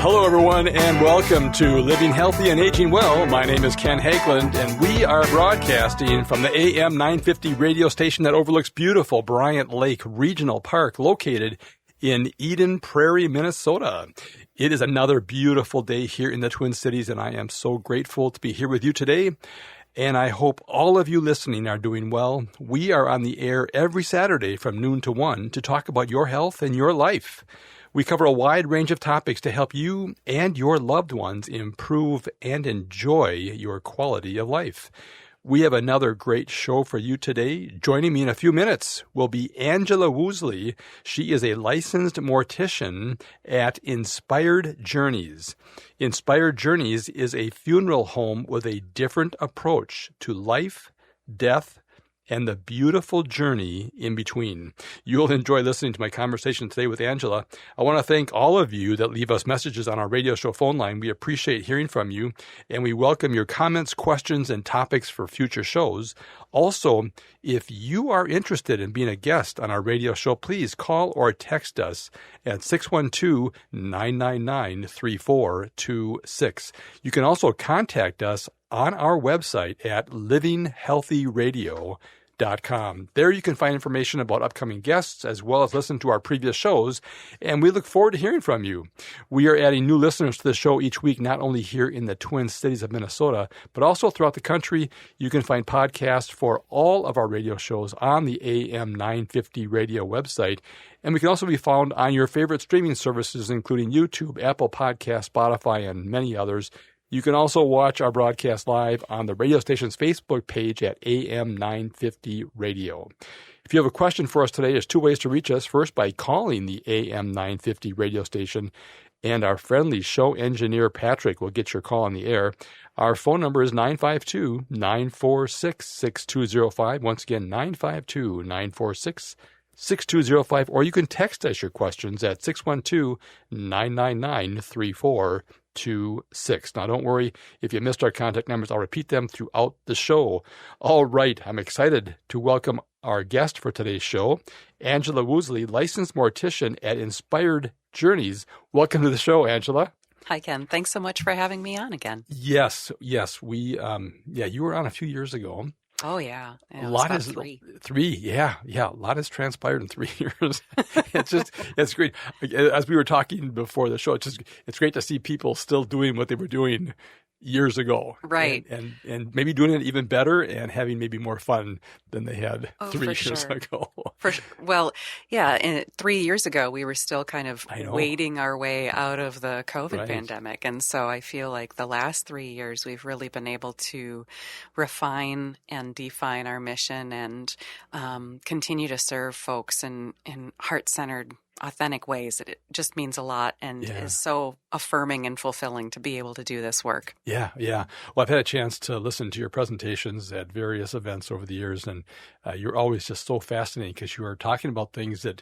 Hello, everyone, and welcome to Living Healthy and Aging Well. My name is Ken Hageland, and we are broadcasting from the AM 950 radio station that overlooks beautiful Bryant Lake Regional Park located in Eden Prairie, Minnesota. It is another beautiful day here in the Twin Cities, and I am so grateful to be here with you today. And I hope all of you listening are doing well. We are on the air every Saturday from noon to 1 to talk about your health and your life. We cover a wide range of topics to help you and your loved ones improve and enjoy your quality of life. We have another great show for you today. Joining me in a few minutes will be Angela Woosley. She is a licensed mortician at Inspired Journeys. Inspired Journeys is a funeral home with a different approach to life, death, and the beautiful journey in between. You'll enjoy listening to my conversation today with Angela. I want to thank all of you that leave us messages on our radio show phone line. We appreciate hearing from you, and we welcome your comments, questions, and topics for future shows. Also, if you are interested in being a guest on our radio show, please call or text us at 612-999-3426. You can also contact us on our website at livinghealthyradio.com. There you can find information about upcoming guests as well as listen to our previous shows, and we look forward to hearing from you. We are adding new listeners to the show each week, not only here in the Twin Cities of Minnesota, but also throughout the country. You can find podcasts for all of our radio shows on the AM 950 radio website, and we can also be found on your favorite streaming services, including YouTube, Apple Podcasts, Spotify, and many others. You can also watch our broadcast live on the radio station's Facebook page at AM 950 Radio. If you have a question for us today, there's two ways to reach us. First, by calling the AM 950 radio station, and our friendly show engineer, Patrick, will get your call on the air. Our phone number is 952-946-6205. Once again, 952-946-6205. Or you can text us your questions at 612-999-3426. Now, don't worry if you missed our contact numbers. I'll repeat them throughout the show. All right, I'm excited to welcome our guest for today's show, Angela Woosley, licensed mortician at Inspired Journeys. Welcome to the show, Angela. Hi, Ken. Thanks so much for having me on again. Yes. We, you were on a few years ago. Oh, yeah. A lot is three. Yeah. A lot has transpired in 3 years. It's great. As we were talking before the show, it's great to see people still doing what they were doing years ago. Right. And maybe doing it even better and having maybe more fun than they had 3 years ago. For sure. Well, yeah, 3 years ago, we were still kind of wading our way out of the COVID pandemic. And so I feel like the last 3 years, we've really been able to refine and define our mission and continue to serve folks in heart-centered, authentic ways. That it just means a lot and is so affirming and fulfilling to be able to do this work. Yeah. Well, I've had a chance to listen to your presentations at various events over the years, and you're always just so fascinating because you are talking about things that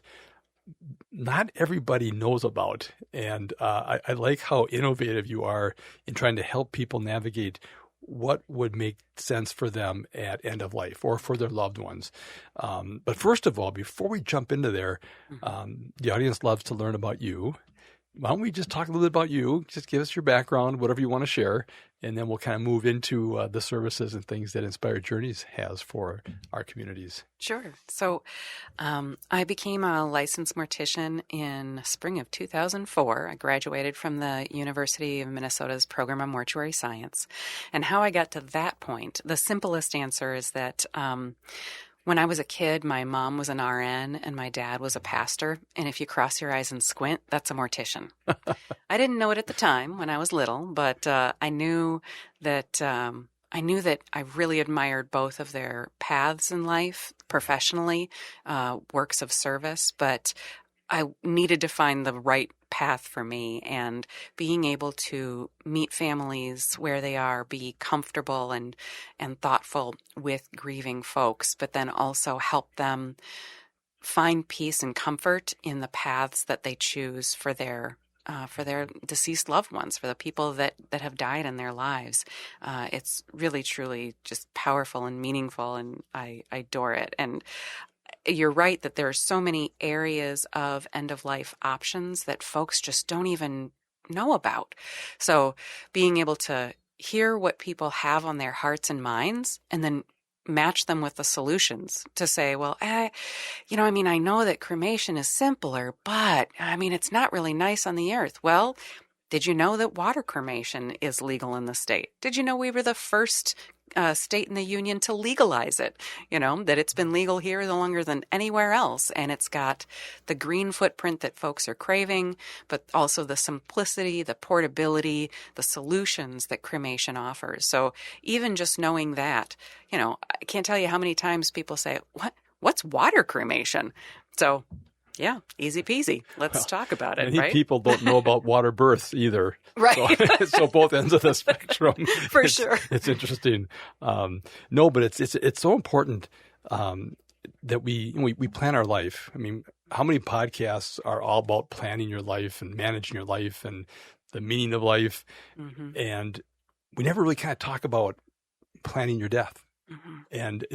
not everybody knows about. And I like how innovative you are in trying to help people navigate what would make sense for them at end of life or for their loved ones. But first of all, before we jump into there, the audience loves to learn about you. Why don't we just talk a little bit about you? Just give us your background, whatever you want to share, and then we'll kind of move into the services and things that Inspired Journeys has for our communities. Sure. So I became a licensed mortician in spring of 2004. I graduated from the University of Minnesota's program of mortuary science. And how I got to that point, the simplest answer is that when I was a kid, my mom was an RN and my dad was a pastor. And if you cross your eyes and squint, that's a mortician. I didn't know it at the time when I was little, but I knew that I really admired both of their paths in life, professionally, works of service, but I needed to find the right path for me, and being able to meet families where they are, be comfortable and thoughtful with grieving folks, but then also help them find peace and comfort in the paths that they choose for their deceased loved ones, for the people that have died in their lives. It's really, truly just powerful and meaningful, and I adore it. And you're right that there are so many areas of end-of-life options that folks just don't even know about. So being able to hear what people have on their hearts and minds and then match them with the solutions to say, well, I know that cremation is simpler, but it's not really nice on the earth. Well, did you know that water cremation is legal in the state? Did you know we were the first state in the union to legalize it? That it's been legal here longer than anywhere else. And it's got the green footprint that folks are craving, but also the simplicity, the portability, the solutions that cremation offers. So even just knowing that, I can't tell you how many times people say, what's water cremation? So yeah, easy peasy. Let's talk about it, many right? people don't know about water births either. Right. So both ends of the spectrum. Sure. It's interesting. No, but it's so important that we plan our life. How many podcasts are all about planning your life and managing your life and the meaning of life? Mm-hmm. And we never really kind of talk about planning your death. Mm-hmm. And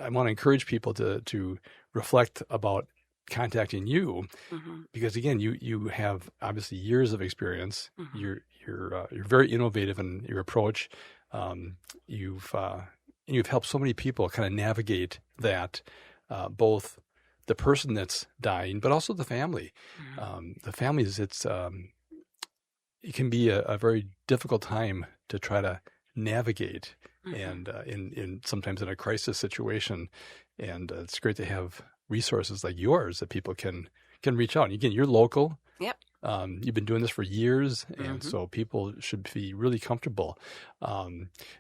I want to encourage people to reflect about contacting you, mm-hmm. because again, you have obviously years of experience. Mm-hmm. You're very innovative in your approach. You've helped so many people kind of navigate that, both the person that's dying, but also the family. Mm-hmm. The families, it can be a very difficult time to try to navigate, mm-hmm. and in sometimes in a crisis situation. And it's great to have resources like yours that people can reach out. And again, you're local. Yep. You've been doing this for years, and mm-hmm. so people should be really comfortable.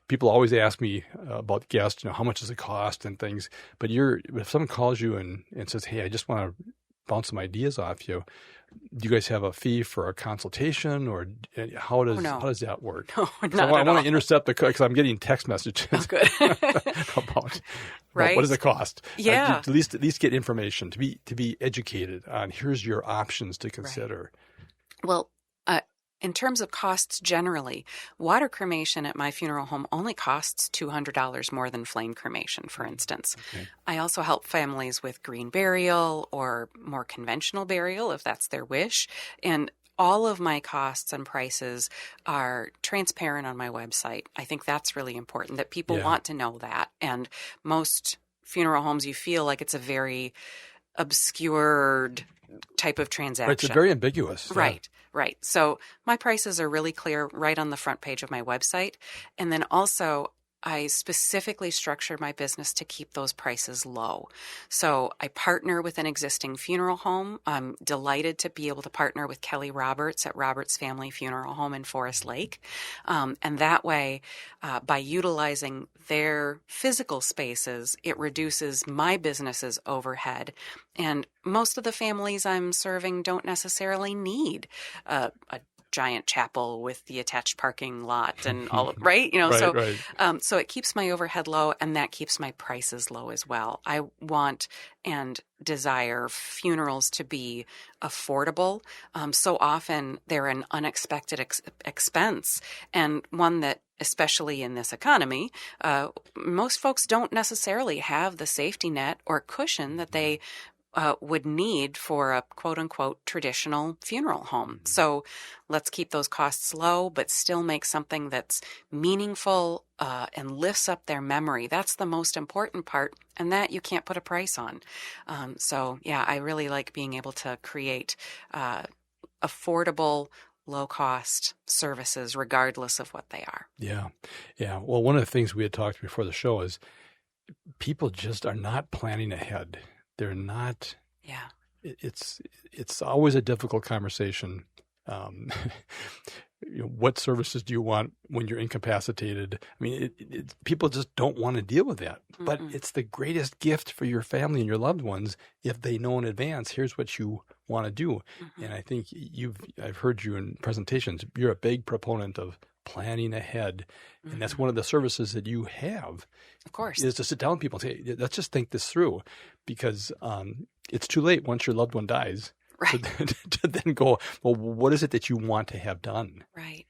People always ask me about guests, how much does it cost and things. But if someone calls you and says, "Hey, I just want to bounce some ideas off you," do you guys have a fee for a consultation, or how does that work? No, I want to intercept because I'm getting text messages about right. What does it cost? Yeah, at least get information to be educated on. Here's your options to consider. Right. Well, in terms of costs generally, water cremation at my funeral home only costs $200 more than flame cremation, for instance. Okay. I also help families with green burial or more conventional burial if that's their wish. And all of my costs and prices are transparent on my website. I think that's really important, that people want to know that. And most funeral homes, you feel like it's a very obscured type of transaction. Right, it's very ambiguous. Right. So my prices are really clear right on the front page of my website. And then also I specifically structure my business to keep those prices low. So I partner with an existing funeral home. I'm delighted to be able to partner with Kelly Roberts at Roberts Family Funeral Home in Forest Lake. And that way, by utilizing their physical spaces, it reduces my business's overhead. And most of the families I'm serving don't necessarily need a giant chapel with the attached parking lot and all of, right? Right. So it keeps my overhead low, and that keeps my prices low as well. I want and desire funerals to be affordable. So often they're an unexpected expense, and one that, especially in this economy, most folks don't necessarily have the safety net or cushion that they would need for a quote-unquote traditional funeral home. So let's keep those costs low, but still make something that's meaningful and lifts up their memory. That's the most important part, and that you can't put a price on. I really like being able to create affordable, low-cost services regardless of what they are. Yeah. Well, one of the things we had talked before the show is people just are not planning ahead. They're not. Yeah. It's always a difficult conversation. What services do you want when you're incapacitated? People just don't want to deal with that. Mm-mm. But it's the greatest gift for your family and your loved ones if they know in advance, here's what you want to do. Mm-hmm. And I think I've heard you in presentations, you're a big proponent of planning ahead. Mm-hmm. And that's one of the services that you have. Of course. Is to sit down with people and say, let's just think this through, because it's too late once your loved one dies. Right. To then go, well, what is it that you want to have done? Right.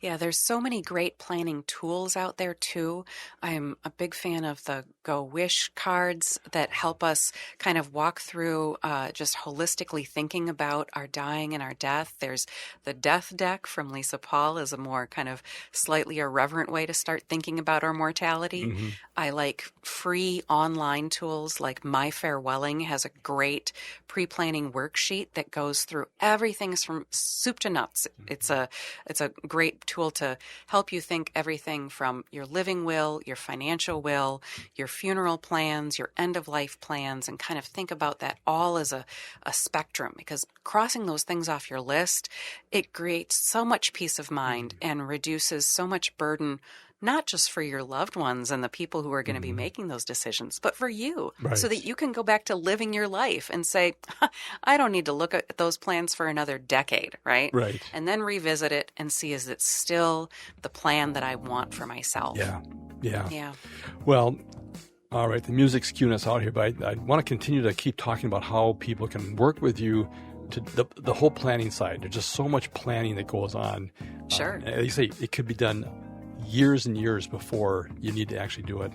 Yeah, there's so many great planning tools out there too. I'm a big fan of the Go Wish cards that help us kind of walk through just holistically thinking about our dying and our death. There's the Death Deck from Lisa Paul is a more kind of slightly irreverent way to start thinking about our mortality. Mm-hmm. I like free online tools like My Farewelling has a great pre-planning worksheet that goes through everything from soup to nuts. It's a great tool to help you think everything from your living will, your financial will, your funeral plans, your end-of-life plans, and kind of think about that all as a spectrum, because crossing those things off your list, it creates so much peace of mind and reduces so much burden, not just for your loved ones and the people who are going to be making those decisions, but for you, so that you can go back to living your life and say, I don't need to look at those plans for another decade, right? Right. And then revisit it and see, is it still the plan that I want for myself? Yeah. Well, all right, the music's cueing us out here, but I want to continue to keep talking about how people can work with you to the whole planning side. There's just so much planning that goes on. Sure. Like you say, it could be done years and years before you need to actually do it.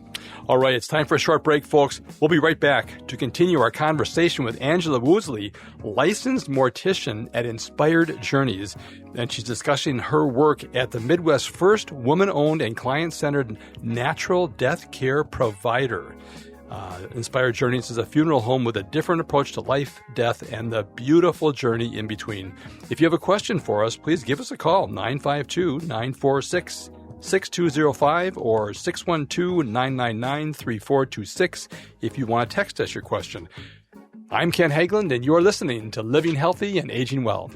All right, it's time for a short break, folks. We'll be right back to continue our conversation with Angela Woosley, licensed mortician at Inspired Journeys, and she's discussing her work at the Midwest's first woman-owned and client-centered natural death care provider. Inspired Journeys is a funeral home with a different approach to life, death, and the beautiful journey in between. If you have a question for us, please give us a call, 952-946 6205 or 612-999-3426 if you want to text us your question. I'm Ken Hageland, and you're listening to Living Healthy and Aging Well.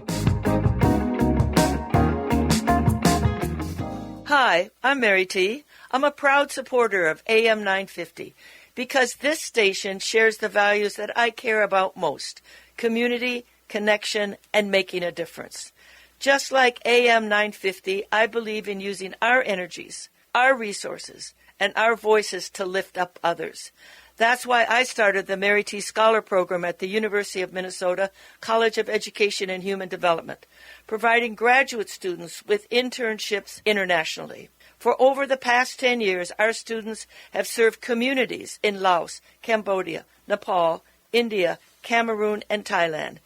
Hi, I'm Mary T. I'm a proud supporter of AM 950 because this station shares the values that I care about most: community, connection, and making a difference. Just like AM 950, I believe in using our energies, our resources, and our voices to lift up others. That's why I started the Mary T. Scholar Program at the University of Minnesota College of Education and Human Development, providing graduate students with internships internationally. For over the past 10 years, our students have served communities in Laos, Cambodia, Nepal, India, Cameroon, and Thailand,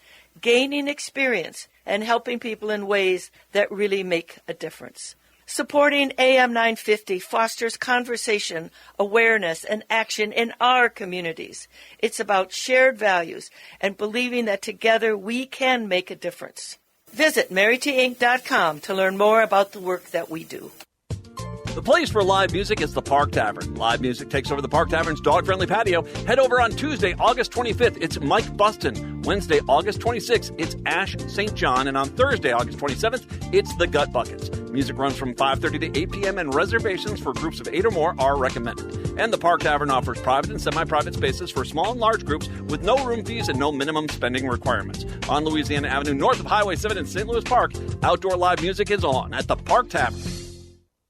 gaining experience and helping people in ways that really make a difference. Supporting AM 950 fosters conversation, awareness, and action in our communities. It's about shared values and believing that together we can make a difference. Visit MaryTinc.com to learn more about the work that we do. The place for live music is the Park Tavern. Live music takes over the Park Tavern's dog-friendly patio. Head over on Tuesday, August 25th, it's Mike Buston. Wednesday, August 26th, it's Ash St. John. And on Thursday, August 27th, it's the Gut Buckets. Music runs from 5:30 to 8 p.m. and reservations for groups of 8 or more are recommended. And the Park Tavern offers private and semi-private spaces for small and large groups with no room fees and no minimum spending requirements. On Louisiana Avenue, north of Highway 7 in St. Louis Park, outdoor live music is on at the Park Tavern.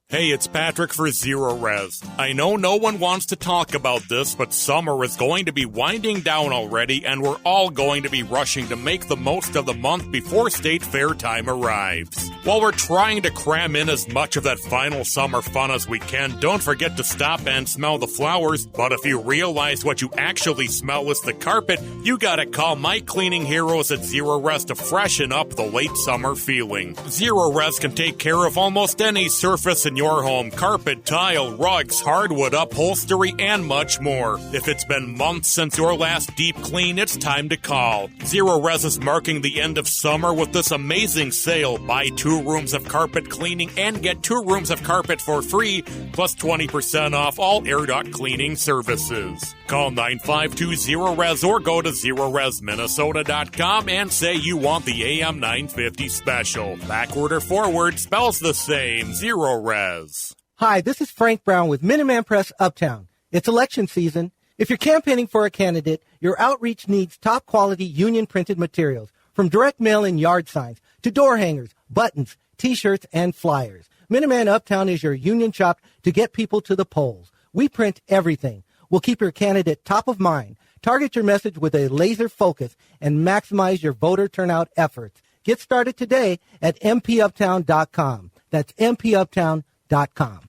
Hey, it's Patrick for Zero Res. I know no one wants to talk about this, but summer is going to be winding down already, and we're all going to be rushing to make the most of the month before State Fair time arrives. While we're trying to cram in as much of that final summer fun as we can, don't forget to stop and smell the flowers. But if you realize what you actually smell is the carpet, you gotta call my cleaning heroes at Zero Res to freshen up the late summer feeling. Zero Res can take care of almost any surface in your home: carpet, tile, rugs, hardwood, upholstery, and much more. If it's been months since your last deep clean, it's time to call. Zero Res is marking the end of summer with this amazing sale. Buy 2 rooms of carpet cleaning and get 2 rooms of carpet for free, plus 20% off all air duct cleaning services. Call 952-ZERO-RES or go to ZeroResMinnesota.com and say you want the AM 950 special. Backward or forward spells the same. Zero Res. Hi, this is Frank Brown with Minuteman Press Uptown. It's election season. If you're campaigning for a candidate, your outreach needs top-quality union-printed materials, from direct mail and yard signs to door hangers, buttons, T-shirts, and flyers. Minuteman Uptown is your union shop to get people to the polls. We print everything. We'll keep your candidate top of mind, target your message with a laser focus, and maximize your voter turnout efforts. Get started today at mpuptown.com. That's mpuptown.com.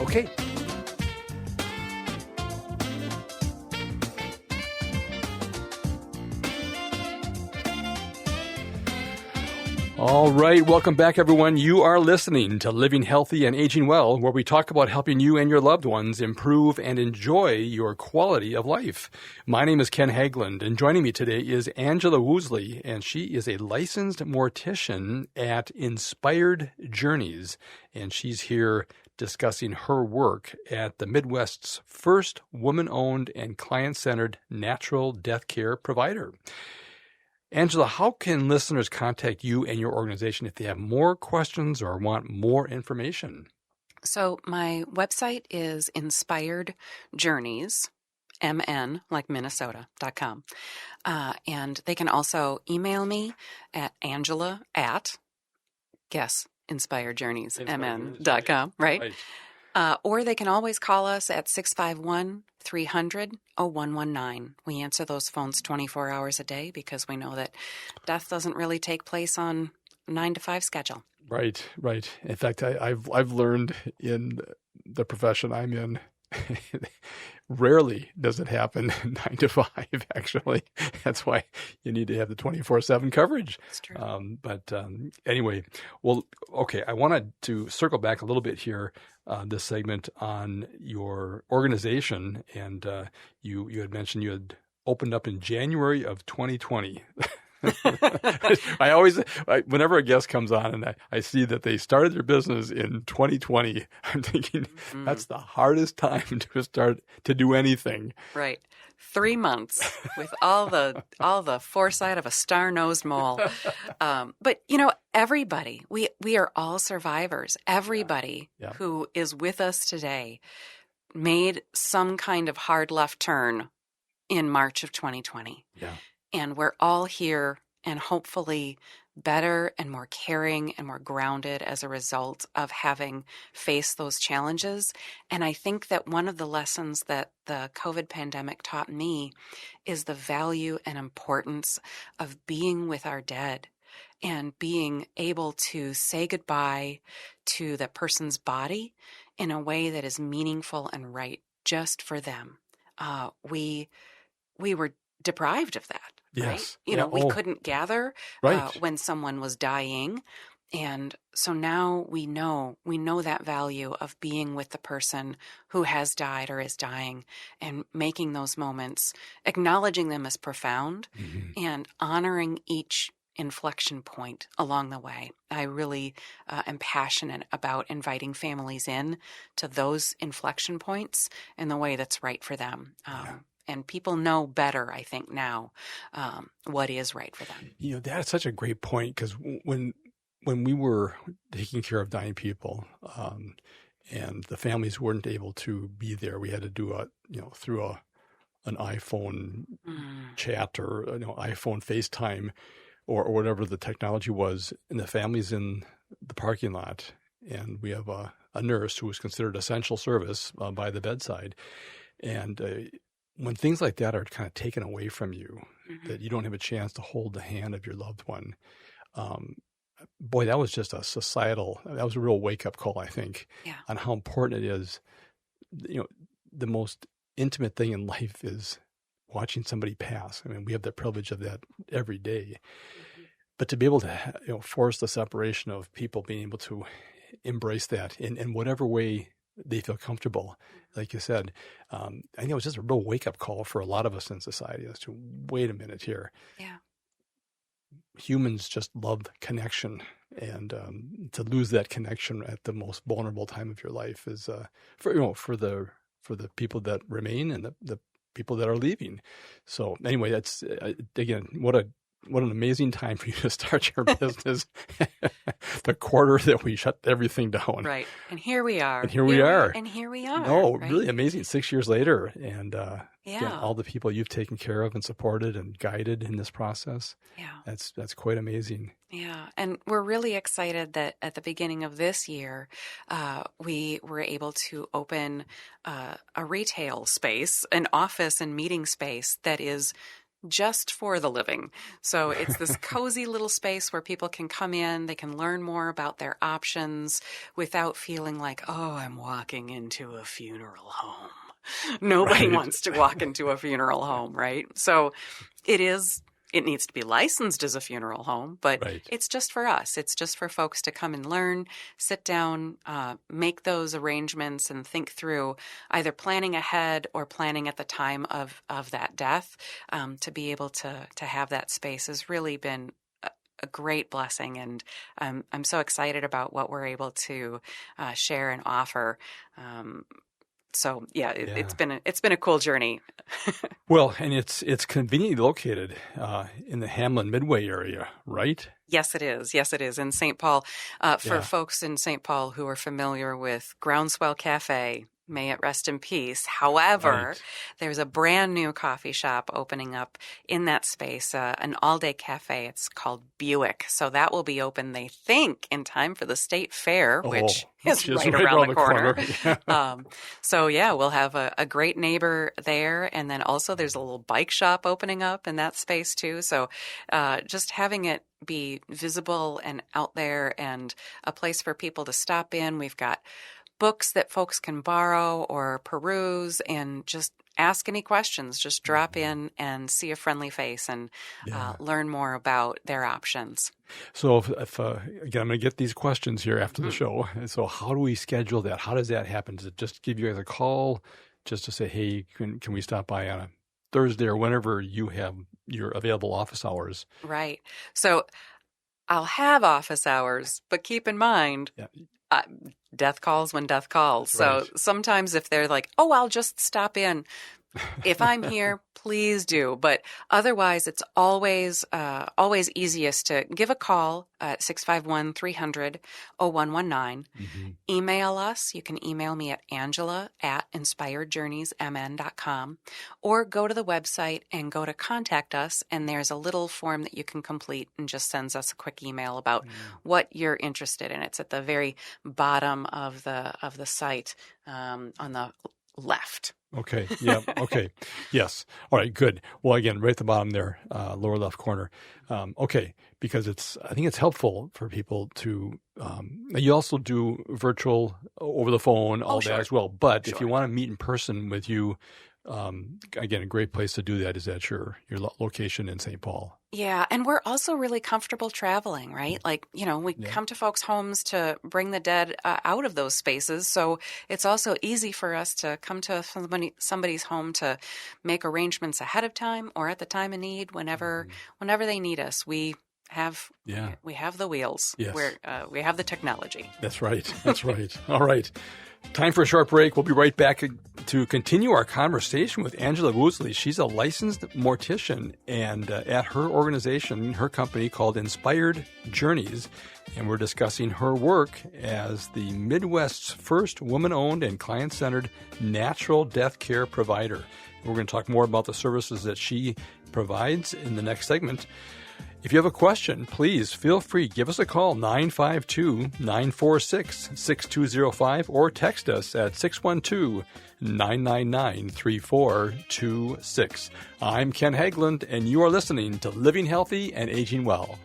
Okay. All right. Welcome back, everyone. You are listening to Living Healthy and Aging Well, where we talk about helping you and your loved ones improve and enjoy your quality of life. My name is Ken Hageland, and joining me today is Angela Woosley, and she is a licensed mortician at Inspired Journeys, and she's here discussing her work at the Midwest's first woman-owned and client-centered natural death care provider. Angela, how can listeners contact you and your organization if they have more questions or want more information? So my website is Inspired Journeys, MN, like Minnesota.com. And they can also email me at Angela at, guess, InspiredJourneysMN.com, right? Or they can always call us at 651-300-0119. We answer those phones 24 hours a day because we know that death doesn't really take place on 9 to 5 schedule. Right. In fact, I've learned in the profession I'm in, rarely does it happen 9 to 5, actually. That's why you need to have the 24/7 coverage. That's true. Anyway, well, okay, I wanted to circle back a little bit here, this segment on your organization. And you had mentioned you had opened up in January of 2020. Whenever a guest comes on and I see that they started their business in 2020, I'm thinking that's the hardest time to start to do anything. Right. 3 months with all the foresight of a star-nosed mole. But, everybody, we are all survivors. Everybody who is with us today made some kind of hard left turn in March of 2020. Yeah. And we're all here and hopefully better and more caring and more grounded as a result of having faced those challenges. And I think that one of the lessons that the COVID pandemic taught me is the value and importance of being with our dead and being able to say goodbye to the person's body in a way that is meaningful and right just for them. We were deprived of that. Yes. Right? We couldn't gather when someone was dying. And so now we know that value of being with the person who has died or is dying and making those moments, acknowledging them as profound and honoring each inflection point along the way. I really am passionate about inviting families in to those inflection points in the way that's right for them. And people know better, I think, now what is right for them. That's such a great point, because when we were taking care of dying people, and the families weren't able to be there, we had to do through an iPhone chat or iPhone FaceTime or whatever the technology was, and the family's in the parking lot, and we have a nurse who was considered essential service by the bedside, and when things like that are kind of taken away from you, that you don't have a chance to hold the hand of your loved one, boy, that was just that was a real wake-up call, I think, on how important it is. The most intimate thing in life is watching somebody pass. I mean, we have the privilege of that every day. But to be able to force the separation of people being able to embrace that in whatever way they feel comfortable. Like you said, I think it was just a real wake-up call for a lot of us in society as to, wait a minute here. Yeah. Humans just love connection, and to lose that connection at the most vulnerable time of your life is for the people that remain and the people that are leaving. So anyway, that's again, what an amazing time for you to start your business. The quarter that we shut everything down. Right. And here we are. And here we are. No, right? Really amazing. 6 years later. And all the people you've taken care of and supported and guided in this process. Yeah. That's quite amazing. Yeah. And we're really excited that at the beginning of this year, we were able to open a retail space, an office and meeting space that is just for the living. So it's this cozy little space where people can come in, they can learn more about their options without feeling like, oh, I'm walking into a funeral home. Nobody wants to walk into a funeral home, right? So it needs to be licensed as a funeral home, but it's just for us. It's just for folks to come and learn, sit down, make those arrangements and think through either planning ahead or planning at the time of that death. To be able to have that space has really been a great blessing, and I'm so excited about what we're able to share and offer. So it's been a cool journey. Well, and it's conveniently located in the Hamlin Midway area, right? Yes, it is. Yes, it is in St. Paul. For folks in St. Paul who are familiar with Groundswell Cafe, may it rest in peace. However, there's a brand new coffee shop opening up in that space, an all-day cafe. It's called Buick. So that will be open, they think, in time for the State Fair, which is right around the corner. So, we'll have a great neighbor there. And then also there's a little bike shop opening up in that space, too. So just having it be visible and out there and a place for people to stop in. We've got books that folks can borrow or peruse and just ask any questions. Just drop in and see a friendly face and learn more about their options. So if again, I'm going to get these questions here after the show. So how do we schedule that? How does that happen? Does it just give you guys a call just to say, hey, can we stop by on a Thursday or whenever you have your available office hours? Right. So I'll have office hours, but keep in mind, death calls when death calls. So sometimes if they're like, oh, I'll just stop in. If I'm here, please do. But otherwise, it's always easiest to give a call at 651-300-0119. Mm-hmm. Email us. You can email me at angela@inspiredjourneysmn.com or go to the website and go to contact us. And there's a little form that you can complete and just sends us a quick email about what you're interested in. It's at the very bottom of the site on the left. Okay. Yeah. Okay. Yes. All right. Good. Well, again, right at the bottom there, lower left corner. Okay. Because I think it's helpful for people to, you also do virtual over the phone, all that as well. But if you want to meet in person with you, again, a great place to do that is at your location in St. Paul. Yeah. And we're also really comfortable traveling, right? Like, we come to folks' homes to bring the dead out of those spaces. So it's also easy for us to come to somebody's home to make arrangements ahead of time or at the time of need, whenever they need us. We have the wheels. Yes. We have the technology. That's right. That's right. All right. Time for a short break. We'll be right back to continue our conversation with Angela Woolsey. She's a licensed mortician, and at her organization, her company called Inspired Journeys, and we're discussing her work as the Midwest's first woman-owned and client-centered natural death care provider. We're going to talk more about the services that she provides in the next segment. If you have a question, please feel free. Give us a call, 952-946-6205, or text us at 612-999-3426. I'm Ken Hageland, and you are listening to Living Healthy and Aging Well.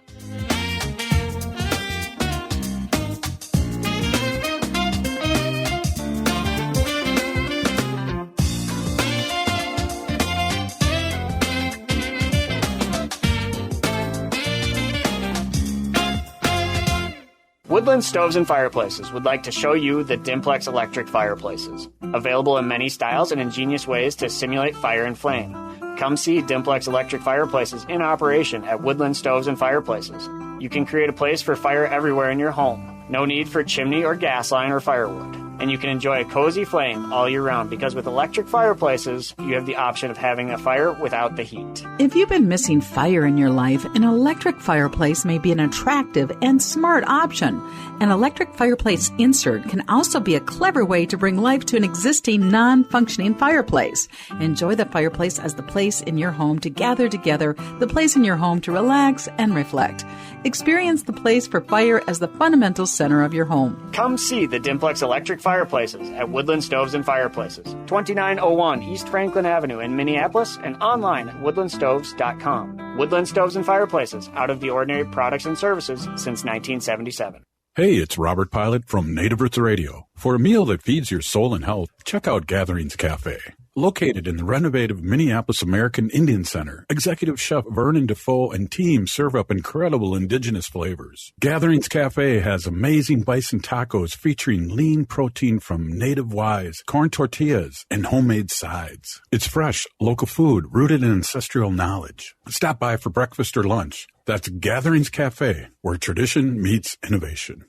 Woodland Stoves and Fireplaces would like to show you the Dimplex electric fireplaces, available in many styles and ingenious ways to simulate fire and flame. Come see Dimplex electric fireplaces in operation at Woodland Stoves and Fireplaces. You can create a place for fire everywhere in your home. No need for chimney or gas line or firewood. And you can enjoy a cozy flame all year round because with electric fireplaces, you have the option of having a fire without the heat. If you've been missing fire in your life, an electric fireplace may be an attractive and smart option. An electric fireplace insert can also be a clever way to bring life to an existing non-functioning fireplace. Enjoy the fireplace as the place in your home to gather together, the place in your home to relax and reflect. Experience the place for fire as the fundamental center of your home. Come see the Dimplex electric fireplaces Fireplaces at Woodland Stoves and Fireplaces, 2901 East Franklin Avenue in Minneapolis, and online at woodlandstoves.com. Woodland Stoves and Fireplaces, out of the ordinary products and services since 1977. Hey, it's Robert Pilot from Native Roots Radio. For a meal that feeds your soul and health, check out Gatherings Cafe. Located in the renovative Minneapolis American Indian Center, Executive Chef Vernon Defoe and team serve up incredible indigenous flavors. Gatherings Cafe has amazing bison tacos featuring lean protein from native wise, corn tortillas, and homemade sides. It's fresh, local food rooted in ancestral knowledge. Stop by for breakfast or lunch. That's Gatherings Cafe, where tradition meets innovation.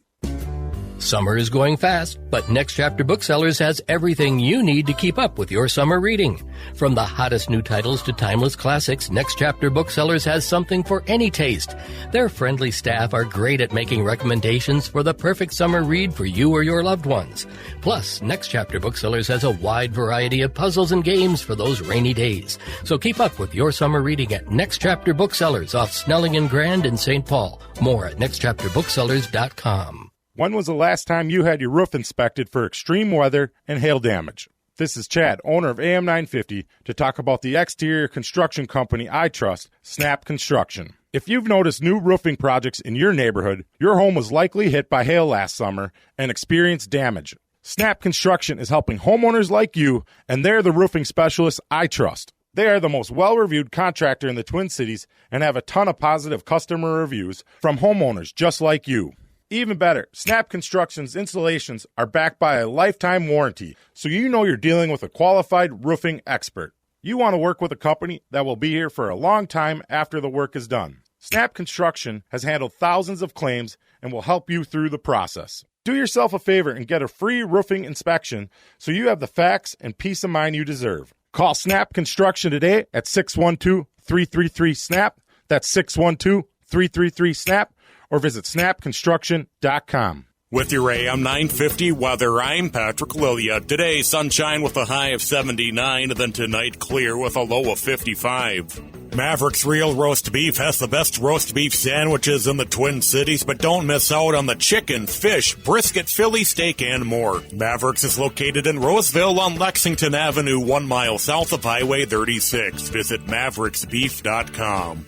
Summer is going fast, but Next Chapter Booksellers has everything you need to keep up with your summer reading. From the hottest new titles to timeless classics, Next Chapter Booksellers has something for any taste. Their friendly staff are great at making recommendations for the perfect summer read for you or your loved ones. Plus, Next Chapter Booksellers has a wide variety of puzzles and games for those rainy days. So keep up with your summer reading at Next Chapter Booksellers off Snelling and Grand in St. Paul. More at nextchapterbooksellers.com. When was the last time you had your roof inspected for extreme weather and hail damage? This is Chad, owner of AM 950, to talk about the exterior construction company I trust, Snap Construction. If you've noticed new roofing projects in your neighborhood, your home was likely hit by hail last summer and experienced damage. Snap Construction is helping homeowners like you, and they're the roofing specialists I trust. They are the most well-reviewed contractor in the Twin Cities and have a ton of positive customer reviews from homeowners just like you. Even better, Snap Construction's installations are backed by a lifetime warranty, so you know you're dealing with a qualified roofing expert. You want to work with a company that will be here for a long time after the work is done. Snap Construction has handled thousands of claims and will help you through the process. Do yourself a favor and get a free roofing inspection so you have the facts and peace of mind you deserve. Call Snap Construction today at 612-333-SNAP. That's 612-333-SNAP. Or visit snapconstruction.com. With your AM 950 weather, I'm Patrick Lilia. Today, sunshine with a high of 79, then tonight clear with a low of 55. Maverick's Real Roast Beef has the best roast beef sandwiches in the Twin Cities, but don't miss out on the chicken, fish, brisket, Philly steak, and more. Maverick's is located in Roseville on Lexington Avenue, 1 mile south of Highway 36. Visit mavericksbeef.com.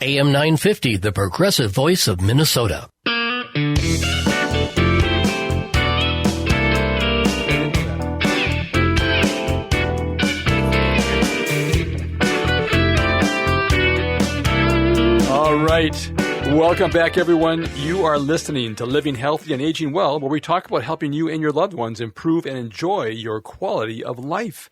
AM 950, the progressive voice of Minnesota. All right. Welcome back, everyone. You are listening to Living Healthy and Aging Well, where we talk about helping you and your loved ones improve and enjoy your quality of life.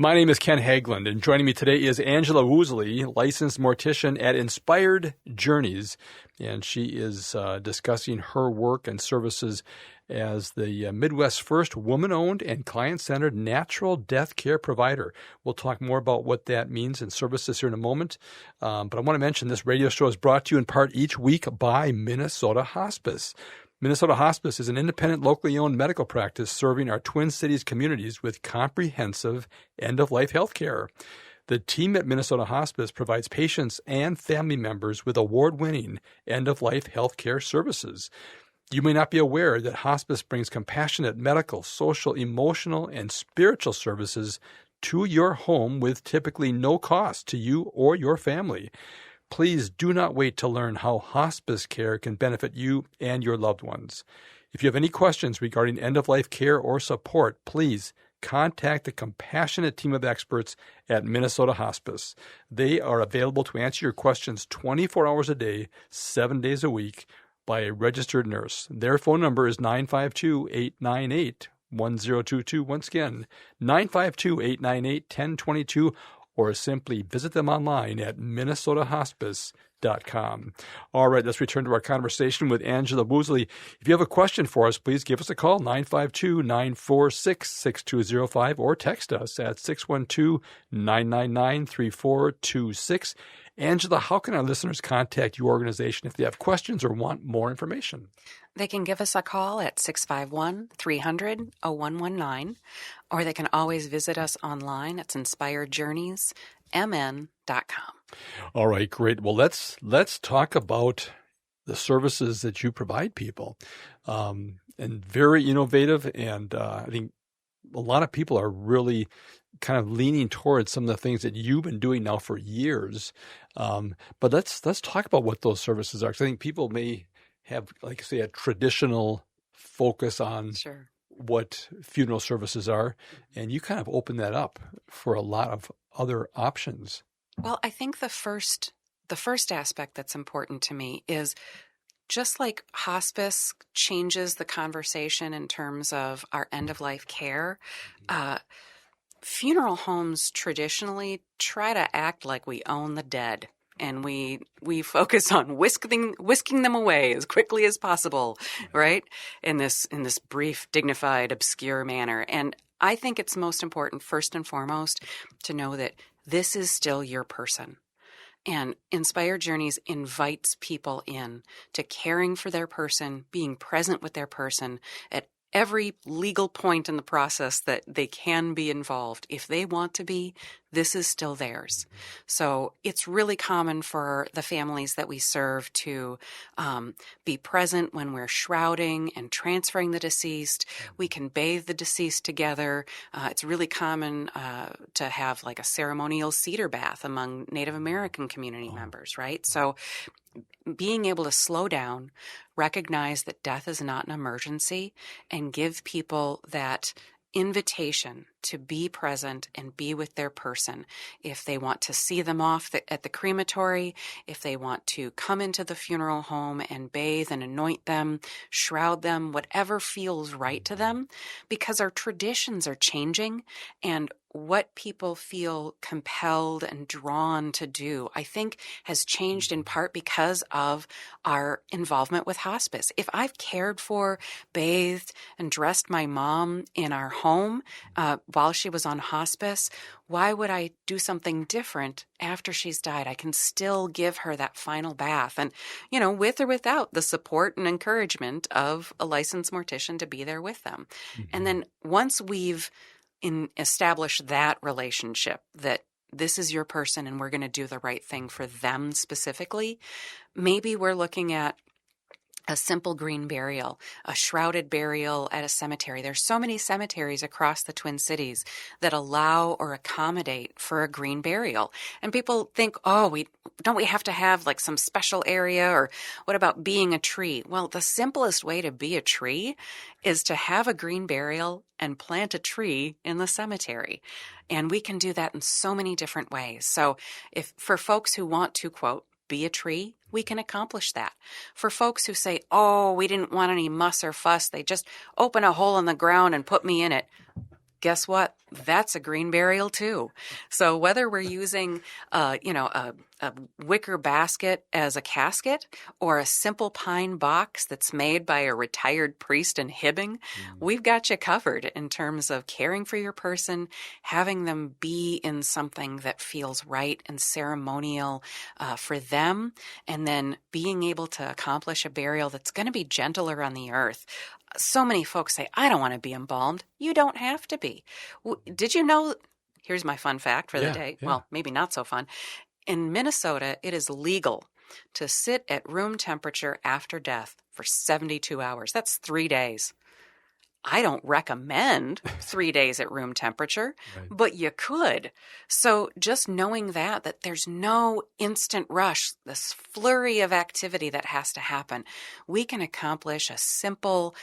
My name is Ken Hageland, and joining me today is Angela Woosley, licensed mortician at Inspired Journeys, and she is discussing her work and services as the Midwest's first woman-owned and client-centered natural death care provider. We'll talk more about what that means and services here in a moment, but I want to mention this radio show is brought to you in part each week by Minnesota Hospice. Minnesota Hospice is an independent, locally owned medical practice serving our Twin Cities communities with comprehensive end-of-life health care. The team at Minnesota Hospice provides patients and family members with award-winning end-of-life health care services. You may not be aware that hospice brings compassionate medical, social, emotional, and spiritual services to your home with typically no cost to you or your family. Please do not wait to learn how hospice care can benefit you and your loved ones. If you have any questions regarding end-of-life care or support, please contact the compassionate team of experts at Minnesota Hospice. They are available to answer your questions 24 hours a day, 7 days a week by a registered nurse. Their phone number is 952-898-1022. Once again, 952-898-1022. Or simply visit them online at minnesotahospice.com. All right, let's return to our conversation with Angela Woosley. If you have a question for us, please give us a call, 952-946-6205, or text us at 612-999-3426. Angela, how can our listeners contact your organization if they have questions or want more information? They can give us a call at 651-300-0119, or they can always visit us online. It's inspiredjourneysmn.com. All right, great. Well, let's talk about the services that you provide people, and very innovative. And I think a lot of people are really kind of leaning towards some of the things that you've been doing now for years. But let's talk about what those services are, because I think people may have, like, say, a traditional focus on what funeral services are, and you kind of open that up for a lot of other options. Well, I think the first aspect that's important to me is, just like hospice changes the conversation in terms of our end-of-life care, funeral homes traditionally try to act like we own the dead. And we focus on whisking them away as quickly as possible, right? In this brief, dignified, obscure manner. And I think it's most important, first and foremost, to know that this is still your person. And Inspired Journeys invites people in to caring for their person, being present with their person at every legal point in the process that they can be involved. If they want to be, this is still theirs. So it's really common for the families that we serve to be present when we're shrouding and transferring the deceased. We can bathe the deceased together. It's really common to have like a ceremonial cedar bath among Native American community members, right? So being able to slow down, recognize that death is not an emergency, and give people that invitation to be present and be with their person. If they want to see them off at the crematory, if they want to come into the funeral home and bathe and anoint them, shroud them, whatever feels right to them, because our traditions are changing, and what people feel compelled and drawn to do, I think, has changed in part because of our involvement with hospice. If I've cared for, bathed, and dressed my mom in our home while she was on hospice, why would I do something different after she's died? I can still give her that final bath, and, you know, with or without the support and encouragement of a licensed mortician to be there with them. And then once we've establish that relationship, that this is your person and we're going to do the right thing for them specifically, maybe we're looking at a simple green burial, a shrouded burial at a cemetery. There's so many cemeteries across the Twin Cities that allow or accommodate for a green burial. And people think, oh, don't we have to have like some special area, or what about being a tree? Well, the simplest way to be a tree is to have a green burial and plant a tree in the cemetery. And we can do that in so many different ways. So if for folks who want to, quote, be a tree, we can accomplish that. For folks who say, oh, we didn't want any muss or fuss, they just open a hole in the ground and put me in it. Guess what? That's a green burial too. So whether we're using, a wicker basket as a casket, or a simple pine box that's made by a retired priest in Hibbing, we've got you covered in terms of caring for your person, having them be in something that feels right and ceremonial for them, and then being able to accomplish a burial that's going to be gentler on the earth. So many folks say, I don't want to be embalmed. You don't have to be. Did you know? Here's my fun fact for the day. Yeah. Well, maybe not so fun. In Minnesota, it is legal to sit at room temperature after death for 72 hours. That's 3 days. I don't recommend 3 days at room temperature, but you could. So just knowing that there's no instant rush, this flurry of activity that has to happen, we can accomplish a simple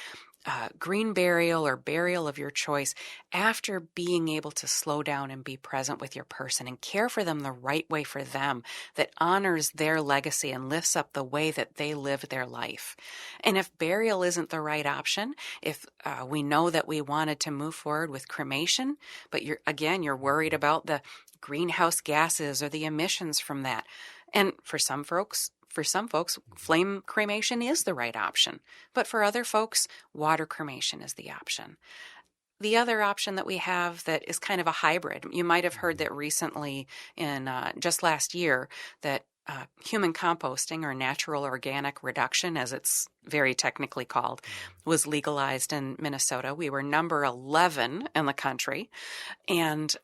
green burial or burial of your choice after being able to slow down and be present with your person and care for them the right way for them, that honors their legacy and lifts up the way that they lived their life. And if burial isn't the right option, if we know that we wanted to move forward with cremation, but you're worried about the greenhouse gases or the emissions from that. And for some folks, flame cremation is the right option. But for other folks, water cremation is the option. The other option that we have that is kind of a hybrid, you might have heard that recently in just last year, that human composting, or natural organic reduction, as it's very technically called, was legalized in Minnesota. We were number 11 in the country. And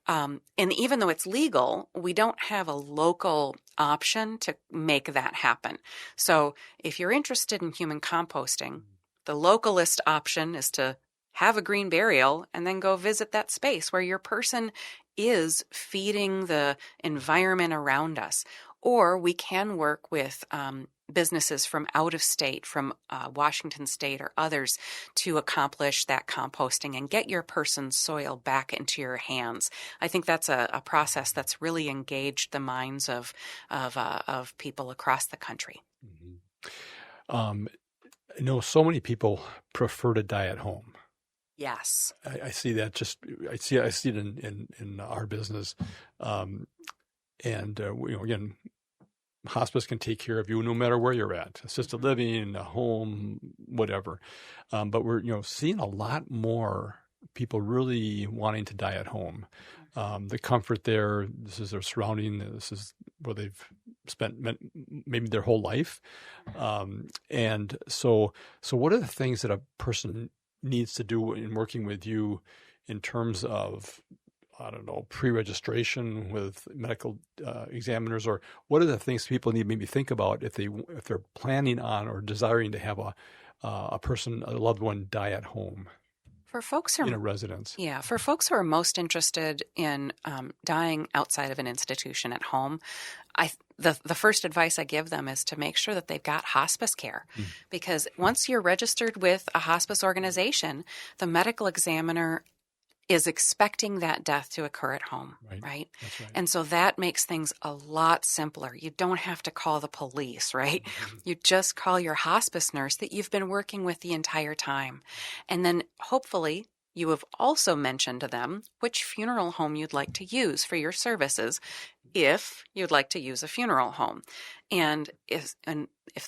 even though it's legal, we don't have a local option to make that happen. So if you're interested in human composting, the localist option is to have a green burial and then go visit that space where your person is feeding the environment around us. Or we can work with businesses from out of state, from Washington State or others, to accomplish that composting and get your person's soil back into your hands. I think that's a process that's really engaged the minds of people across the country. I know so many people prefer to die at home. Yes, I see that. I see it in our business, again, hospice can take care of you no matter where you're at, assisted living, a home, whatever. But we're seeing a lot more people really wanting to die at home. The comfort there. This is their surrounding. This is where they've spent maybe their whole life. And so what are the things that a person needs to do in working with you in terms of, I don't know, pre-registration with medical examiners, or what are the things people need to maybe think about if they're planning on or desiring to have a loved one die at home? For folks who are in a residence. Yeah, for folks who are most interested in dying outside of an institution at home, the first advice I give them is to make sure that they've got hospice care. Because once you're registered with a hospice organization, the medical examiner is expecting that death to occur at home, right? That's right. And so that makes things a lot simpler. You don't have to call the police, right? You just call your hospice nurse that you've been working with the entire time. And then hopefully you have also mentioned to them which funeral home you'd like to use for your services, if you'd like to use a funeral home. And if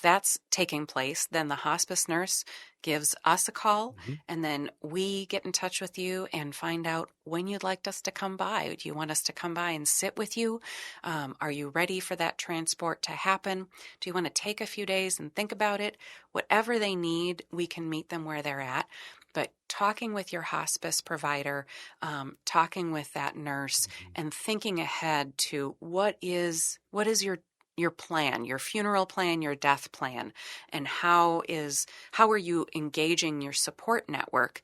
that's taking place, then the hospice nurse gives us a call, and then we get in touch with you and find out when you'd like us to come by. Do you want us to come by and sit with you? Are you ready for that transport to happen? Do you want to take a few days and think about it? Whatever they need, we can meet them where they're at. But talking with your hospice provider, talking with that nurse, and thinking ahead to what is your plan, your funeral plan, your death plan, and how are you engaging your support network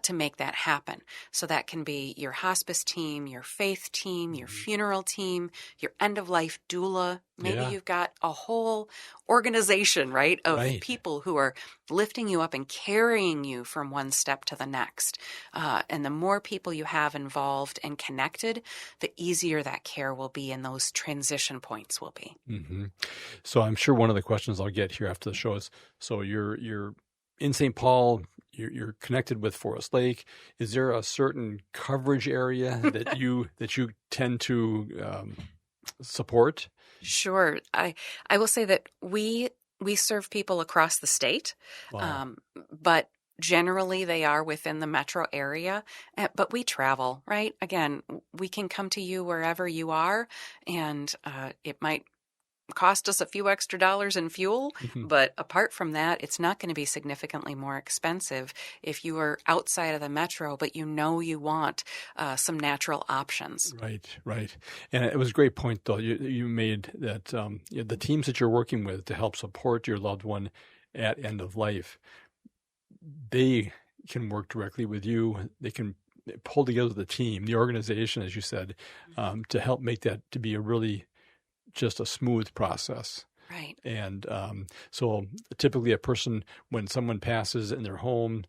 to make that happen? So that can be your hospice team, your faith team, your funeral team, your end-of-life doula. Maybe you've got a whole organization, right, of people who are lifting you up and carrying you from one step to the next. And the more people you have involved and connected, the easier that care will be and those transition points will be. So I'm sure one of the questions I'll get here after the show is, so you're in St. Paul, you're connected with Forest Lake. Is there a certain coverage area that you tend to support? Sure. I will say that we serve people across the state, but generally they are within the metro area, but we travel, right? Again, we can come to you wherever you are, and it might cost us a few extra dollars in fuel, but apart from that, it's not going to be significantly more expensive if you are outside of the metro, but you want some natural options. Right. And it was a great point, though, you made that the teams that you're working with to help support your loved one at end of life, they can work directly with you. They can pull together the team, the organization, as you said, to help make that to be a really just a smooth process. Right. And so typically a person, when someone passes in their home,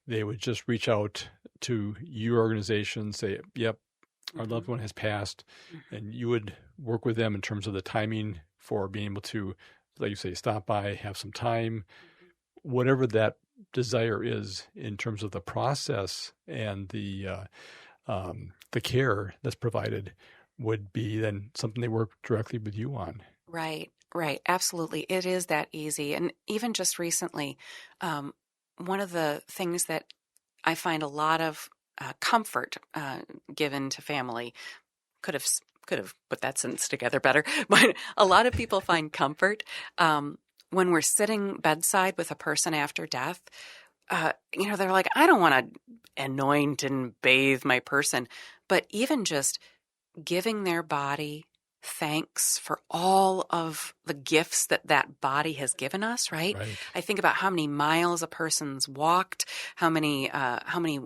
they would just reach out to your organization, say, yep, our loved one has passed. And you would work with them in terms of the timing for being able to, like you say, stop by, have some time, whatever that desire is in terms of the process and the care that's provided would be then something they work directly with you on. Right. Absolutely. It is that easy. And even just recently, one of the things that I find a lot of comfort given to family could could have put that sentence together better. But a lot of people find comfort when we're sitting bedside with a person after death. They're like, I don't want to anoint and bathe my person. But even just giving their body thanks for all of the gifts that body has given us, right? I think about how many miles a person's walked, how many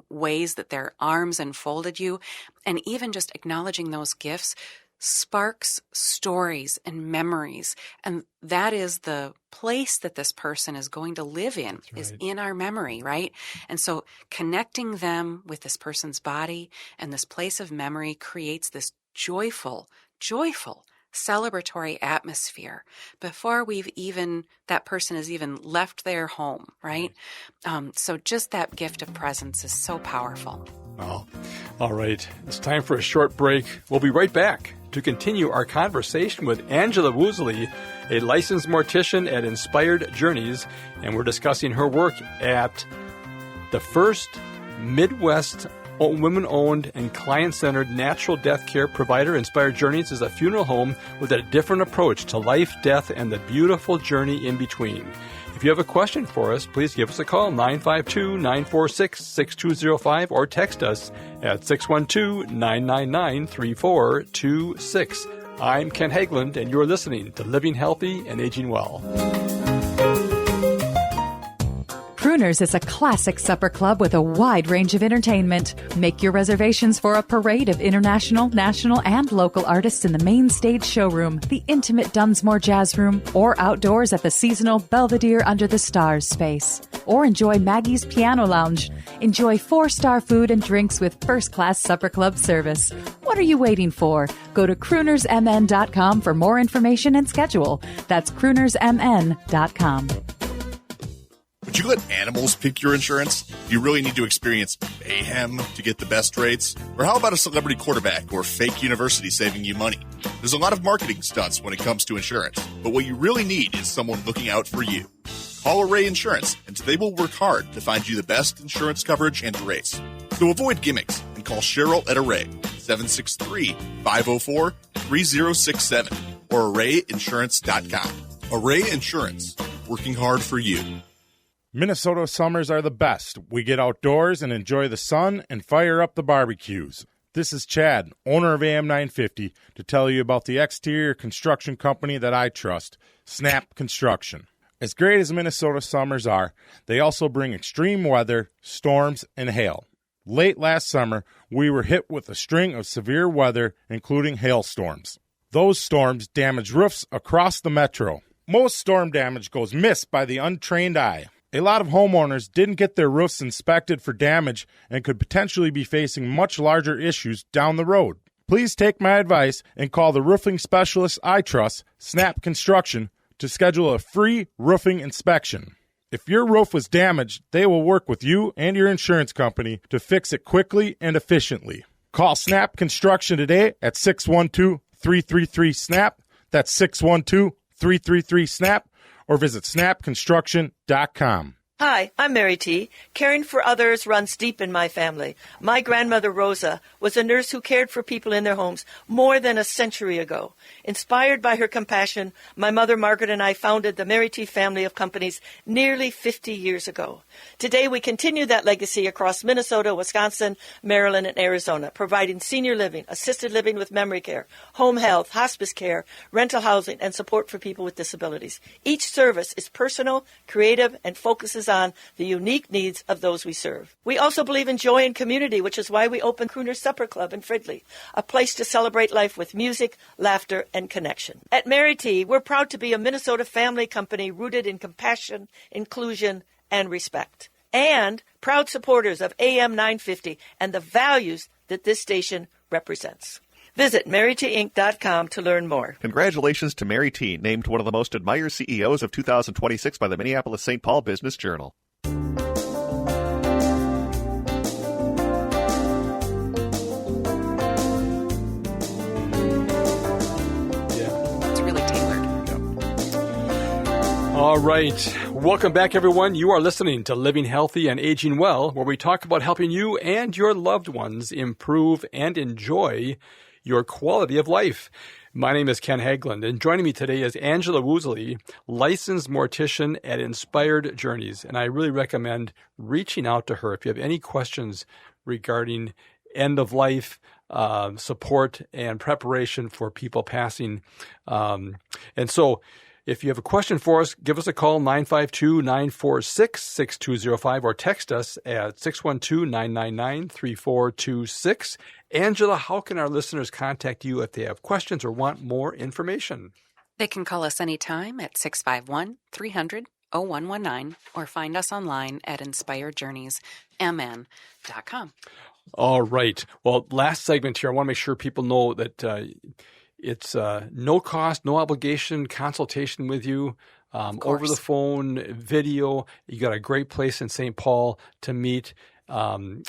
ways that their arms enfolded you, and even just acknowledging those gifts sparks stories and memories. And that is the place that this person is going to live in, is in our memory, right? And so connecting them with this person's body and this place of memory creates this joyful, celebratory atmosphere before that person has even left their home, right? So just that gift of presence is so powerful. Oh, all right. It's time for a short break. We'll be right back to continue our conversation with Angela Woosley, a licensed mortician at Inspired Journeys, and we're discussing her work at the first Midwest women-owned and client-centered natural death care provider. Inspired Journeys is a funeral home with a different approach to life, death, and the beautiful journey in between. If you have a question for us, please give us a call, 952-946-6205, or text us at 612-999-3426. I'm Ken Hageland, and you're listening to Living Healthy and Aging Well. Crooners is a classic supper club with a wide range of entertainment. Make your reservations for a parade of international, national, and local artists in the main stage showroom, the intimate Dunsmore Jazz Room, or outdoors at the seasonal Belvedere Under the Stars space. Or enjoy Maggie's Piano Lounge. Enjoy 4-star food and drinks with first-class supper club service. What are you waiting for? Go to croonersmn.com for more information and schedule. That's croonersmn.com. Would you let animals pick your insurance? Do you really need to experience mayhem to get the best rates? Or how about a celebrity quarterback or fake university saving you money? There's a lot of marketing stunts when it comes to insurance, but what you really need is someone looking out for you. Call Array Insurance, and they will work hard to find you the best insurance coverage and rates. So avoid gimmicks and call Cheryl at Array, 763-504-3067, or arrayinsurance.com. Array Insurance, working hard for you. Minnesota summers are the best. We get outdoors and enjoy the sun and fire up the barbecues. This is Chad, owner of AM 950, to tell you about the exterior construction company that I trust, Snap Construction. As great as Minnesota summers are, they also bring extreme weather, storms, and hail. Late last summer, we were hit with a string of severe weather, including hailstorms. Those storms damaged roofs across the metro. Most storm damage goes missed by the untrained eye. A lot of homeowners didn't get their roofs inspected for damage and could potentially be facing much larger issues down the road. Please take my advice and call the roofing specialist I trust, Snap Construction, to schedule a free roofing inspection. If your roof was damaged, they will work with you and your insurance company to fix it quickly and efficiently. Call Snap Construction today at 612-333-SNAP. That's 612-333-SNAP. Or visit snapconstruction.com. Hi, I'm Mary T. Caring for others runs deep in my family. My grandmother, Rosa, was a nurse who cared for people in their homes more than a century ago. Inspired by her compassion, my mother, Margaret, and I founded the Mary T. family of companies nearly 50 years ago. Today, we continue that legacy across Minnesota, Wisconsin, Maryland, and Arizona, providing senior living, assisted living with memory care, home health, hospice care, rental housing, and support for people with disabilities. Each service is personal, creative, and focuses on the unique needs of those we serve. We also believe in joy and community, which is why we opened Crooner Supper Club in Fridley, a place to celebrate life with music, laughter, and connection. At Mary T., we're proud to be a Minnesota family company rooted in compassion, inclusion, and respect. And proud supporters of AM 950 and the values that this station represents. Visit MaryTinc.com to learn more. Congratulations to Mary T., named one of the most admired CEOs of 2026 by the Minneapolis-St. Paul Business Journal. It's really tailored. All right. Welcome back, everyone. You are listening to Living Healthy and Aging Well, where we talk about helping you and your loved ones improve and enjoy your quality of life. My name is Ken Haglund, and joining me today is Angela Woozley, licensed mortician at Inspired Journeys. And I really recommend reaching out to her if you have any questions regarding end of life support and preparation for people passing. And so if you have a question for us, give us a call, 952-946-6205, or text us at 612-999-3426. Angela, how can our listeners contact you if they have questions or want more information? They can call us anytime at 651-300-0119 or find us online at inspiredjourneysmn.com. All right. Well, last segment here, I want to make sure people know that it's no cost, no obligation consultation with you, over the phone, video. You got a great place in St. Paul to meet. So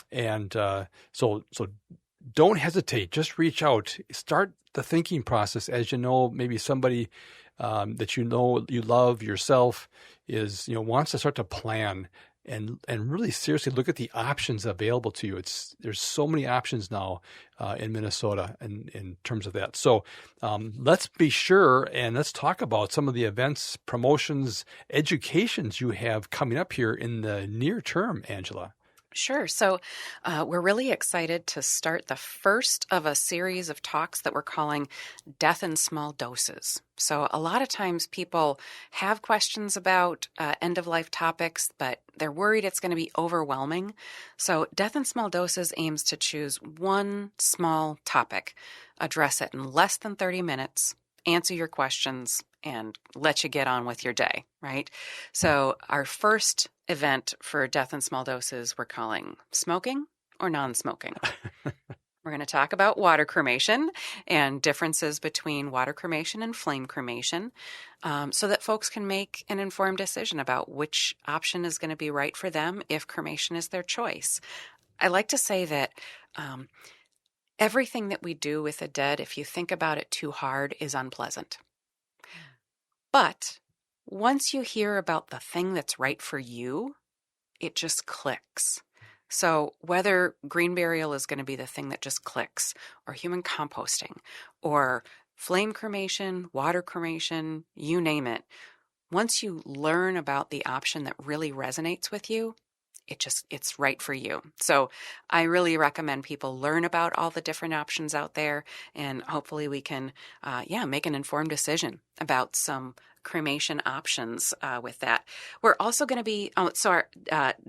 don't hesitate. Just reach out. Start the thinking process. As you know, maybe somebody that you know you love yourself is wants to start to plan and really seriously look at the options available to you. There's so many options now in Minnesota in terms of that. So let's be sure and let's talk about some of the events, promotions, educations you have coming up here in the near term, Angela. Sure. So we're really excited to start the first of a series of talks that we're calling Death in Small Doses. So a lot of times people have questions about end-of-life topics, but they're worried it's going to be overwhelming. So Death in Small Doses aims to choose one small topic, address it in less than 30 minutes, answer your questions, and let you get on with your day, right? So our first event for Death in Small Doses we're calling Smoking or Non-Smoking. We're going to talk about water cremation and differences between water cremation and flame cremation so that folks can make an informed decision about which option is going to be right for them if cremation is their choice. I like to say that everything that we do with the dead, if you think about it too hard, is unpleasant. But once you hear about the thing that's right for you, it just clicks. So whether green burial is going to be the thing that just clicks, or human composting, or flame cremation, water cremation, you name it, once you learn about the option that really resonates with you, it's right for you. So I really recommend people learn about all the different options out there, and hopefully we can, make an informed decision about some cremation options with that. We're also going to be, our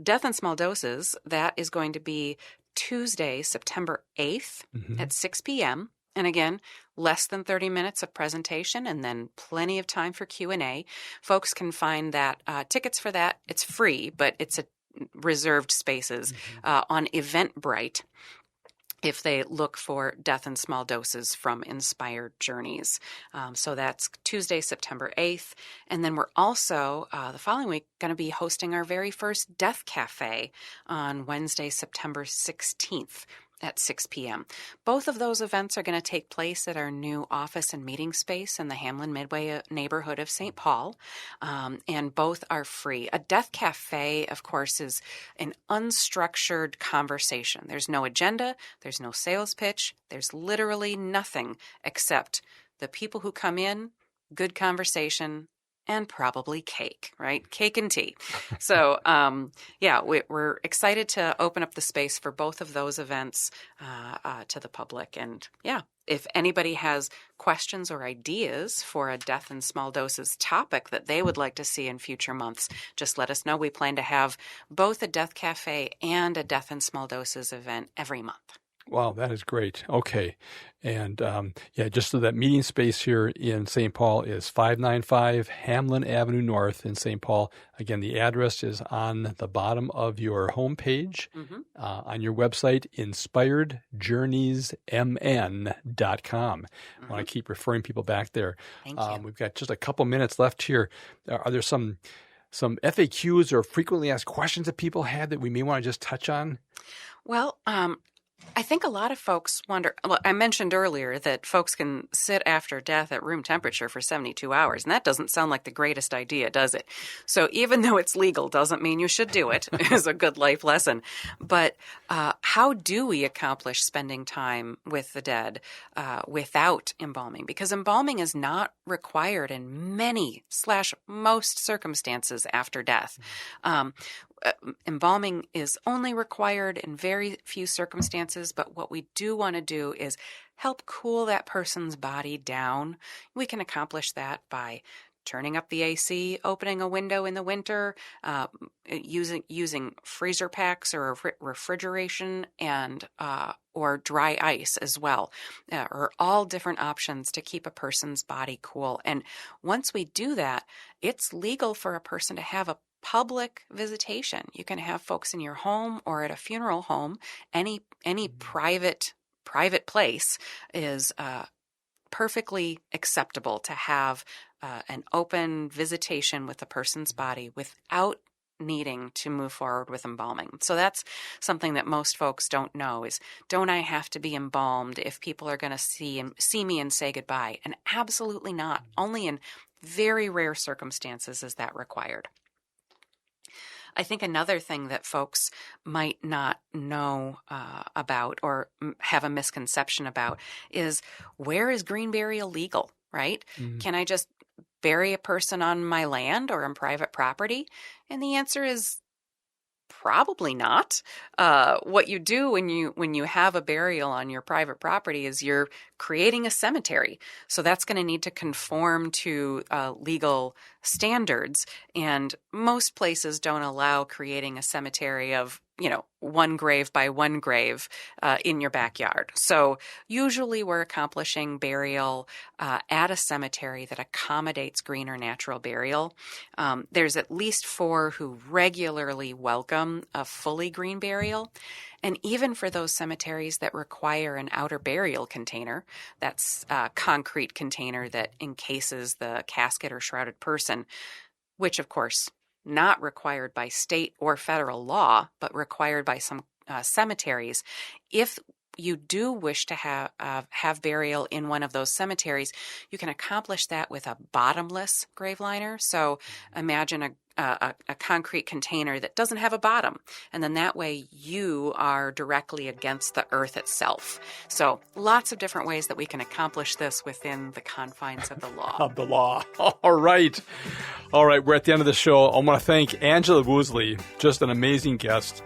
Death in Small Doses, that is going to be Tuesday, September 8th at 6 p.m. And again, less than 30 minutes of presentation and then plenty of time for Q&A. Folks can find that tickets for that. It's free, but it's a reserved spaces on Eventbrite if they look for Death in Small Doses from Inspired Journeys. So that's Tuesday, September 8th. And then we're also, the following week, going to be hosting our very first Death Cafe on Wednesday, September 16th. At 6 p.m. Both of those events are going to take place at our new office and meeting space in the Hamlin Midway neighborhood of St. Paul, and both are free. A Death Cafe, of course, is an unstructured conversation. There's no agenda. There's no sales pitch. There's literally nothing except the people who come in, good conversation, and probably cake, right? Cake and tea. So, we're excited to open up the space for both of those events to the public. And if anybody has questions or ideas for a Death in Small Doses topic that they would like to see in future months, just let us know. We plan to have both a Death Cafe and a Death in Small Doses event every month. Wow, that is great. Okay. And just so that meeting space here in St. Paul is 595 Hamlin Avenue North in St. Paul. Again, the address is on the bottom of your homepage on your website, inspiredjourneysmn.com. I want to keep referring people back there. Thank you. We've got just a couple minutes left here. Are there some FAQs or frequently asked questions that people had that we may want to just touch on? Well, I think a lot of folks wonder, well, I mentioned earlier that folks can sit after death at room temperature for 72 hours, and that doesn't sound like the greatest idea, does it? So even though it's legal doesn't mean you should do it. It's a good life lesson. But how do we accomplish spending time with the dead without embalming? Because embalming is not required in many/most circumstances after death. Embalming is only required in very few circumstances, but what we do want to do is help cool that person's body down. We can accomplish that by turning up the AC, opening a window in the winter, using freezer packs or refrigeration, and or dry ice as well, are all different options to keep a person's body cool. And once we do that, it's legal for a person to have a public visitation. You can have folks in your home or at a funeral home. Any private place is perfectly acceptable to have an open visitation with the person's body without needing to move forward with embalming. So that's something that most folks don't know is, don't I have to be embalmed if people are going to see me and say goodbye? And absolutely not. Only in very rare circumstances is that required. I think another thing that folks might not know about or have a misconception about is, where is green burial legal, right? Mm-hmm. Can I just bury a person on my land or on private property? And the answer is probably not. What you do when you have a burial on your private property is you're creating a cemetery. So that's going to need to conform to legal standards. And most places don't allow creating a cemetery of, one grave by one grave in your backyard. So usually we're accomplishing burial at a cemetery that accommodates green or natural burial. There's at least 4 who regularly welcome a fully green burial. And even for those cemeteries that require an outer burial container, that's a concrete container that encases the casket or shrouded person, which of course not required by state or federal law, but required by some cemeteries. If you do wish to have burial in one of those cemeteries, you can accomplish that with a bottomless grave liner. So imagine a concrete container that doesn't have a bottom, and then that way you are directly against the earth itself. So lots of different ways that we can accomplish this within the confines of the law. Of the law. All right. We're at the end of the show. I want to thank Angela Woosley, just an amazing guest.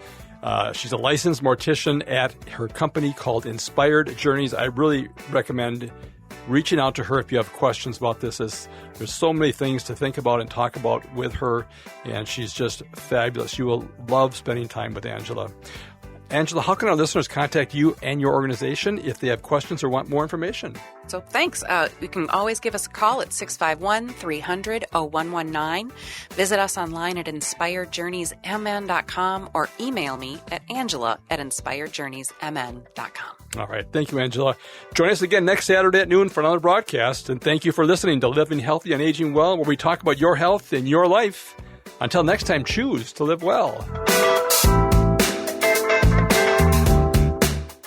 She's a licensed mortician at her company called Inspired Journeys. I really recommend reaching out to her if you have questions about this. There's so many things to think about and talk about with her, and she's just fabulous. You will love spending time with Angela. Angela, how can our listeners contact you and your organization if they have questions or want more information? So thanks. You can always give us a call at 651-300-0119. Visit us online at inspiredjourneysmn.com or email me at angela@inspiredjourneysmn.com. All right. Thank you, Angela. Join us again next Saturday at noon for another broadcast. And thank you for listening to Living Healthy and Aging Well, where we talk about your health and your life. Until next time, choose to live well.